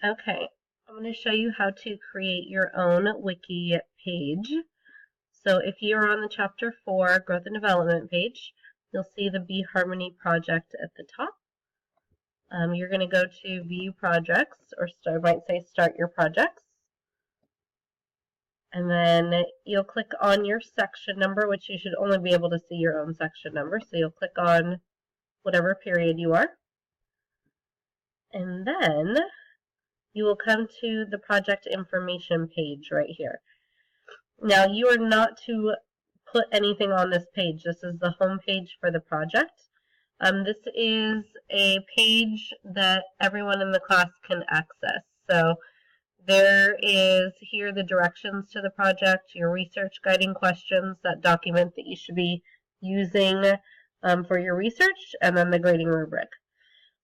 Okay, I'm going to show you how to create your own wiki page. So if you're on the Chapter 4 Growth and Development page, you'll see the BeeHarmony project at the top. You're going to go to View Projects, or I might say Start Your Projects. And then you'll click on your section number, which you should only be able to see your own section number. So you'll click on whatever period you are. And then you will come to the project information page right here. Now, you are not to put anything on this page. This is the home page for the project. This is a page that everyone in the class can access. So there is here the directions to the project, your research guiding questions, that document that you should be using for your research, and then the grading rubric.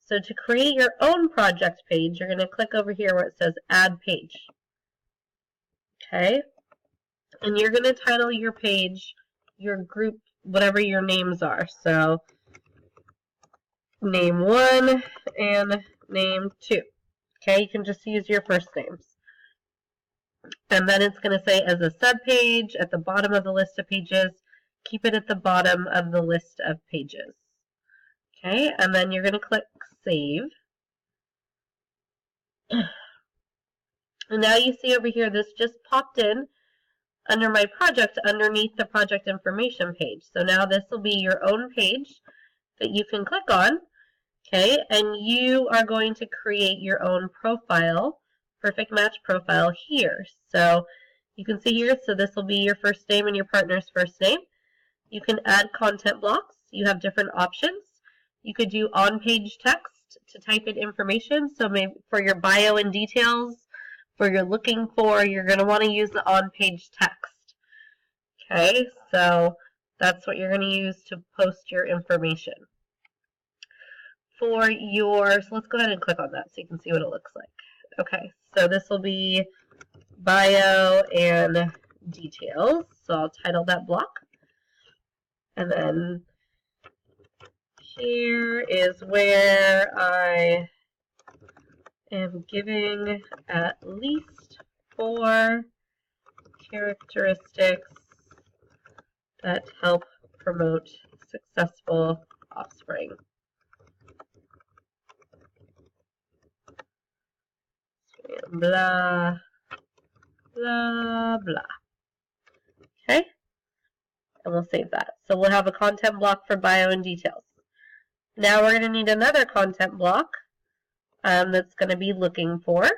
So to create your own project page, you're going to click over here where it says Add Page. Okay? And you're going to title your page, your group, whatever your names are. So name 1 and name 2. Okay, you can just use your first names. And then it's going to say as a subpage at the bottom of the list of pages, keep it at the bottom of the list of pages. Okay, and then you're going to click Save. And now you see over here, this just popped in under my project underneath the project information page. So now this will be your own page that you can click on. Okay, and you are going to create your own profile, perfect match profile here. So you can see here, so this will be your first name and your partner's first name. You can add content blocks. You have different options. You could do on-page text to type in information. So maybe for your bio and details, for you're looking for, you're going to want to use the on-page text. Okay, so that's what you're going to use to post your information. For your, so let's go ahead and click on that so you can see what it looks like. Okay, so this will be bio and details. So I'll title that block. And then here is where I am giving at least 4 characteristics that help promote successful offspring. Blah, blah, blah. Okay? And we'll save that. So we'll have a content block for bio and details. Now we're going to need another content block that's going to be looking for.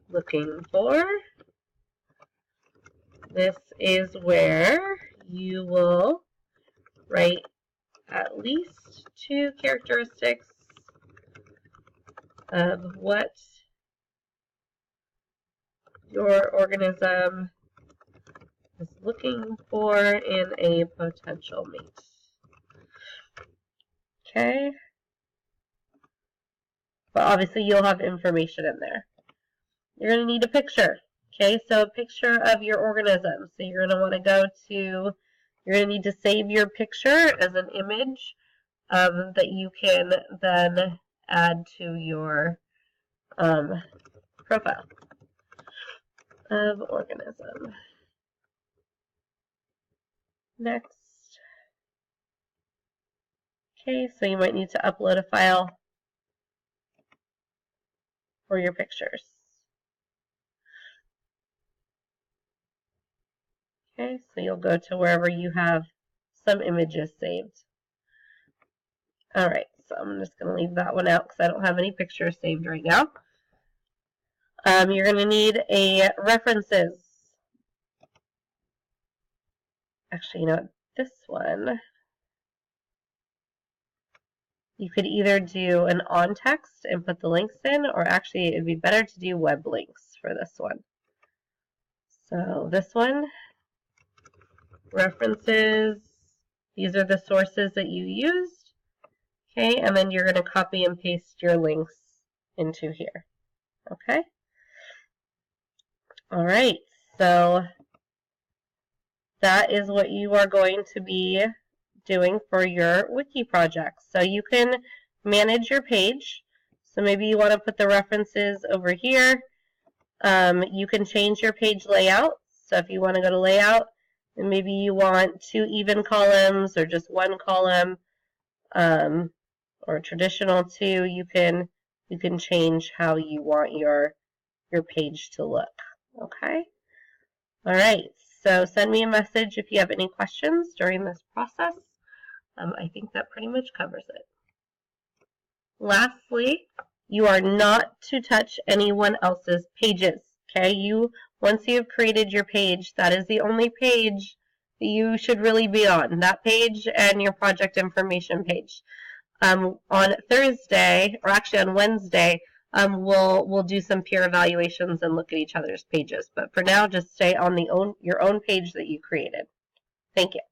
Looking for. This is where you will write at least 2 characteristics of what your organism is looking for in a potential mate. Okay? But obviously you'll have information in there. You're going to need a picture. Okay, so a picture of your organism. So you're going to want to go to, you're going to need to save your picture as an image that you can then add to your profile of organism. Next. Okay, so you might need to upload a file for your pictures. Okay, so you'll go to wherever you have some images saved. Alright, so I'm just going to leave that one out because I don't have any pictures saved right now. You're going to need a references. Actually, you know what? This one, you could either do an on text and put the links in, or actually it'd be better to do web links for this one. So this one, references, these are the sources that you used. Okay, and then you're going to copy and paste your links into here. Okay? Alright, so that is what you are going to be doing for your wiki project. So you can manage your page. So maybe you want to put the references over here. You can change your page layout. So if you want to go to layout, and maybe you want 2 even columns or just 1 column, or traditional 2, you can change how you want your page to look. Okay? All right. So send me a message if you have any questions during this process. I think that pretty much covers it. Lastly, you are not to touch anyone else's pages. Okay? Once you have created your page, that is the only page that you should really be on. That page and your project information page. On Thursday, or actually on Wednesday, we'll do some peer evaluations and look at each other's pages. But for now, just stay on your own page that you created. Thank you.